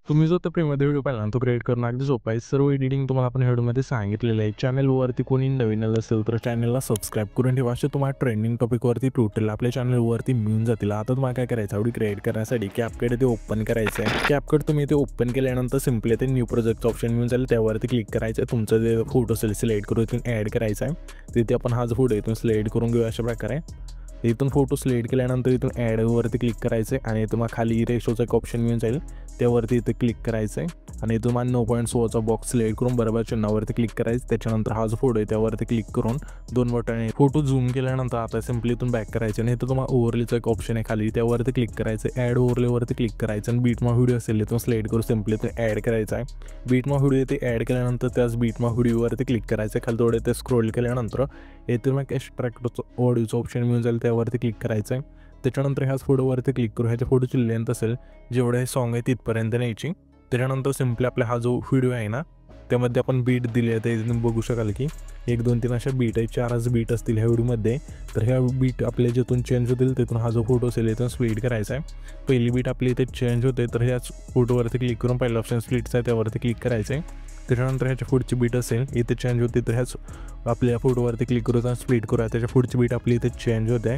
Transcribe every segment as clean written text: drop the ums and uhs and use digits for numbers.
तुम्ही जो त्या प्रीमियम व्हिडिओ पाहिला ना, तो क्रिएट करणं अगदी सोपं आहे. सर्व एडिटिंग तुम्हाला आपण व्हिडिओमध्ये सांगितलेलं आहे. चॅनलवरती कोणी नवीन आलं असेल तर चॅनलला सबस्क्राईब करून ठेवा. असे तुम्हाला ट्रेंडिंग टॉपिकवरती ट्युटोरियल आपल्या चॅनलवरती मिळून जातील. आता तुम्हाला काय करायचं, व्हिडिओ क्रिएट करण्यासाठी कॅपकट ते ओपन करायचं आहे. कॅपकट तुम्ही ते ओपन केल्यानंतर सिम्पली ते न्यू प्रोजेक्टचं ऑप्शन मिळून जाईल, त्यावरती क्लिक करायचं आहे. तुमचं जे फोटो असेल सिलेक्ट करून इथून ॲड करायचा आहे. तिथे आपण हा जो फोटो इथून सिलेक्ट करून घेऊ अशा प्रकारे. इथून फोटो सिलेक्ट केल्यानंतर इथून ॲडवरती क्लिक करायचं आहे आणि तुम्हाला खाली रेशोचं एक ऑप्शन मिळून जाईल, त्यावरती इथे क्लिक करायचं आहे आणि तुम्हाला 9.16चा बॉक्स सिलेक्ट करून बरोबर चिन्हावरती क्लिक करायचं. त्याच्यानंतर हा जो फोटो आहे त्यावरती क्लिक करून दोन बटन फोटो झूम केल्यानंतर आता सिम्पली इथून बॅक करायचं आणि इथं तुम्हाला ओव्हरलेचं एक ऑप्शन आहे खाली, त्यावरती क्लिक करायचं. ॲड ओव्हरलेवरती क्लिक करायचं आणि बीटमा व्हिडिओ असेल इथून सिलेक्ट करून सिम्पली इथून ॲड करायचा आहे. बीटमा व्हिडिओ इथे ॲड केल्यानंतर त्याच बीटमा व्हिडिओवरती क्लिक करायचं. खाली थोडे ते स्क्रोल केल्यानंतर इथे मग एक्स्ट्रॅक्ट ऑडिओचं ऑप्शन मिळून जाईल, त्यावरती क्लिक करायचं आहे. त्याच्यानंतर ह्याच फोटोवरती क्लिक करू, ह्याच्या फोटोची लेंथ असेल जेवढे सॉन्ग आहे तिथपर्यंत न्यायची. त्याच्यानंतर सिम्पली आपला हा जो व्हिडिओ आहे ना त्यामध्ये आपण बीट दिले आहे, ते तुम्ही बघू शकाल की 1 2 3 अशा बीट आहे, 4च बीट असतील ह्या व्हिडिओमध्ये. तर ह्या बीट आपले जिथून चेंज होतील तिथून हा जो फोटो असेल इथून स्प्लिट करायचा आहे. पहिली बीट आपली इथे चेंज होते, तर ह्याच फोटोवरती क्लिक करून पहिला ऑप्शन स्प्लिटचा आहे त्यावरती क्लिक करायचं आहे. त्याच्यानंतर ह्याच्या पुढची बीट असेल इथे चेंज होते, तर ह्याच आपल्या फोटोवरती क्लिक करू स्प्लिट करूया. त्याच्या पुढची बीट आपली इथे चेंज होते,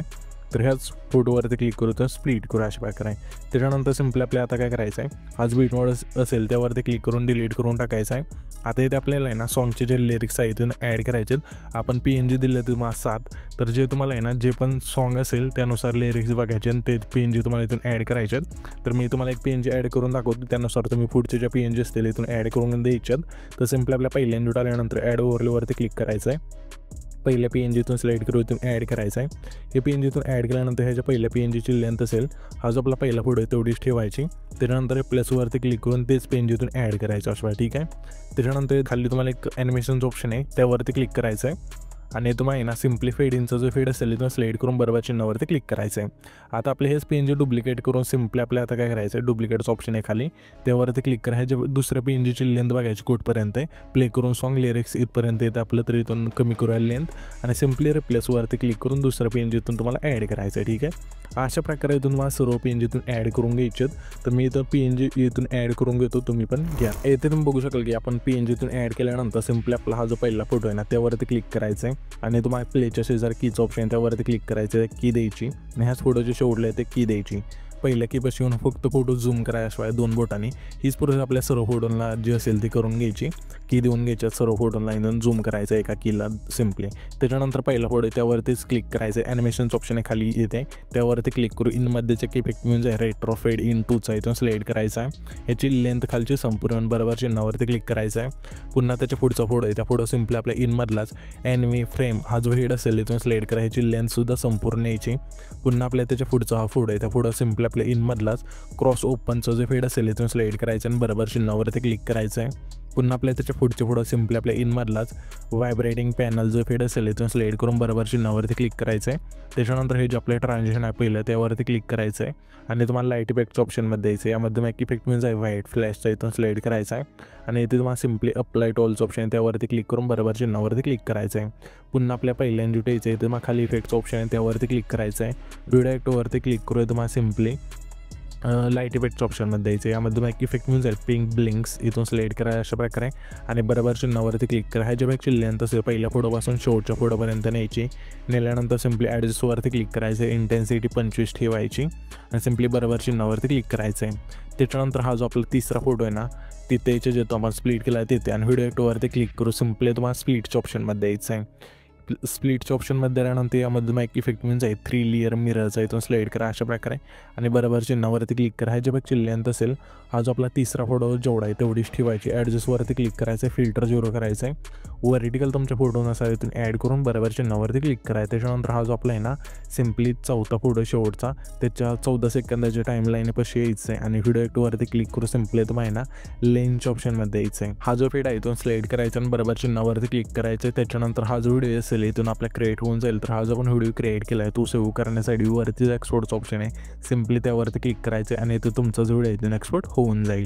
तर ह्याच फोटोवरती क्लिक करू तर स्प्लिट करू अशा प्रकारे आहे. त्याच्यानंतर सिम्पली आपल्याला आता काय करायचं आहे, हाच बीट मोड असेल त्यावरती क्लिक करून डिलीट करून टाकायचं आहे. आता इथे आपल्याला आहे ना सॉन्गचे जे लिरिक्स आहेत इथून ॲड करायचे. आपण PNG दिले तुम्हाला 7, तर जे तुम्हाला आहे ना जे पण सॉन्ग असेल त्यानुसार लिरिक्स बघायचे आणि ते PNG तुम्हाला इथून ॲड करायचे. तर मी तुम्हाला एक PNG ॲड करून दाखवतो, त्यानुसार तुम्ही पुढचे जे PNG असतील इथून ॲड करून द्यायच्यात. तर सिम्पली आपल्या पहिल्या इनपुट आल्यानंतर ॲड ओव्हरलेवरती क्लिक करायचं आहे. पहिल्या PNGतून सिलेक्ट करून इथून ॲड करायचं आहे. हे PNGतून ॲड केल्यानंतर ह्याच्या पहिल्या PNGची लेंथ असेल, हा जो आपला पहिला फोटो आहे तेवढीच ठेवायची. त्याच्यानंतर प्लसवरती क्लिक करून तेच PNGतून ॲड करायचं असं, ठीक आहे. त्याच्यानंतर खाली तुम्हाला एक ॲनिमेशनचं ऑप्शन आहे त्यावरती क्लिक करायचं आहे आणि तुम्हाला ना सिम्पली फेड इनचा जो फेड असेल इथून सिलेक्ट करून बरोबर चिन्हावरती क्लिक करायचं आहे. आता आपले हेच PNG डुप्लिकेट करून सिम्पली आपल्याला आता काय करायचं आहे, डुप्लिकेटचं ऑप्शन आहे खाली त्यावरती क्लिक करायचं. दुसऱ्या PNGची लेंथ बघायची कुठपर्यंत आहे, प्ले करून सॉन्ग लिरिक्स इथपर्यंत येतं आपलं, तर इथून कमी करूया लेंथ आणि सिम्पली रिप्लेसवरती क्लिक करून दुसऱ्या PNGतून तुम्हाला ॲड करायचं आहे, ठीक आहे. अशा प्रकारे इथून मला सर्व PNGतून ॲड करून घ्यायचे. तर मी इथं PNG इथून ॲड करून घेतो, तुम्ही पण घ्या. इथे तुम्ही बघू शकाल की आपण PNGतून ॲड केल्यानंतर सिम्पली आपला हा जो पहिला फोटो आहे ना त्यावरती क्लिक करायचं आहे आणि तुम्हाला प्लेच्या शेजारी कीचं ऑप्शन त्यावरती क्लिक करायचं आहे, की द्यायची आणि ह्याच फोटोचे शेवटले ते की द्यायची. पहिल्या कीपाशी येऊन फक्त फोटो झूम करायशिवाय 2 बोटांनी हीच प्रोसेस आपल्या सर्व फोटोला जी असेल ती करून घ्यायची. की देऊन घ्यायच्या सर्व फोटोला इथून झूम करायचं एका कीला सिम्पली. त्याच्यानंतर पहिला फोटो त्यावरतीच क्लिक करायचं. ॲनिमेशनचं ऑप्शन आहे खाली येते त्यावरती क्लिक करू. इनमध्येचे इफेक्ट मिळून जाईल रेट्रो फेड इन 2चा इथून सिलेक्ट करायचा आहे. ह्याची लेंथ खालची संपूर्ण बरोबर चिन्हावरती क्लिक करायचं आहे. पुन्हा त्याच्या पुढचा फोटो आहे, त्या फोटो सिम्पली आपल्या इनमधलाच ॲनिमे फ्रेम हा जो हेड असेल इथून सिलेक्ट करायची, लेंथसुद्धा संपूर्ण यायची. पुन्हा आपल्या त्याच्या पुढचा हा फोटो आहे, त्या फोटो सिम्पली आपल्या इनमधलाच क्रॉस ओपनचं जे फेड असेल इथून सिलेक्ट करायचं आणि बरोबर चिन्हावरती क्लिक करायचं आहे. पुन्हा आपल्या त्याच्या पुढचे फोटो सिम्पली आपल्या इनमधलाच व्हायब्रेटिंग पॅनल जो फेड असेल इथून सिलेक्ट करून बरोबर चिन्हावरती क्लिक करायचं आहे. त्याच्यानंतर हे जे आपलं ट्रान्झॅक्शन आहे पहिलं त्यावरती क्लिक करायचं आहे आणि तुम्हाला लाईट इफेक्टचं ऑप्शनमध्ये द्यायचं आहे. यामध्ये मॅक इफेक्ट म्हणजे आहे व्हाईट फ्लॅशचा इथून सिलेक्ट करायचा आहे आणि इथे तुम्हाला सिम्पली अप्लाय टू ऑलचं ऑप्शन आहे त्यावरती क्लिक करून बरोबर चिन्हावरती क्लिक करायचं आहे. पुन्हा आपल्या पहिल्या यायचं आहे, तुम्हाला खाली इफेक्टचं ऑप्शन आहे त्यावरती क्लिक करायचं आहे. व्हिडिओ ॲक्टवरती क्लिक करूया, तुम्हाला सिम्पली लाईट इफेक्टच्या ऑप्शनमध्ये द्यायचं आहे. यामध्ये मॅक इफेक्ट मिळून जाईल पिंक ब्लिंक्स इथून सिलेक्ट करा अशा प्रकारे आणि बरोबर चिन्हावरती क्लिक करा. ह्याच्या बॅकची लेंथ असेल पहिल्या फोटोपासून शेवटच्या फोटोपर्यंत न्यायची. नेल्यानंतर सिम्पली ॲडजस्टवरती क्लिक करायचं आहे, इंटेन्सिटी 25 ठेवायची आणि सिम्पली बरोबर चिन्हावरती क्लिक करायचं आहे. त्याच्यानंतर हा जो आपला तिसरा फोटो आहे ना तिथे जेतो आपण स्प्लिट केला तिथे आणि व्हिडिओ ॲक्टवरती क्लिक करू. सिम्पली तुम्हाला स्प्लिटच्या ऑप्शनमध्ये द्यायचं आहे. स्प्लिटच्या ऑप्शनमध्ये आल्यानंतर यामध्ये मॅक इफेक्ट म्हणजे आहे 3 लेअर मिररचा इथून सिलेक्ट करा अशा प्रकारे आणि बरोबर चिन्हावरती क्लिक करा. ह्याच्या बॅकची लेंथ असेल हा जो आपला तिसरा फोटो जेवढा आहे तेवढीच ठेवायची. ॲडजस्टवरती क्लिक करायचं आहे, फिल्टर 0 करायचं आहे. व्हर्टिकल तुमच्या फोटोनुसार इथून ॲड करून बरोबर चिन्हावरती क्लिक करायचं. त्याच्यानंतर हा जो आपला आहे ना सिम्पली चौथा फोटो शेवटचा त्याच्या 14 सेकंदाच्या टाईमलाईनपाशी यायचं आहे आणि व्हिडिओ ॲक्टवरती क्लिक करू. सिम्पली तुम्हाला आहे ना लेन्सच्या ऑप्शनमध्ये यायचं आहे. हा जो फेड आहे इथून सिलेक्ट करायचा आणि बरोबर चिन्हावरती क्लिक करायचं आहे. त्याच्यानंतर हा जो व्हिडिओ असेल इथून आपला क्रिएट होऊन जाईल. तर हा जो आपण व्हिडिओ क्रिएट केला आहे तो सेव्ह करण्यासाठी वरतीच एक्सपोर्टचं ऑप्शन आहे, सिम्पली त्यावरती क्लिक करायचं आहे आणि इथं तुमचा जो व्हिडिओ आहे तो एक्सपोर्ट होऊन जाईल.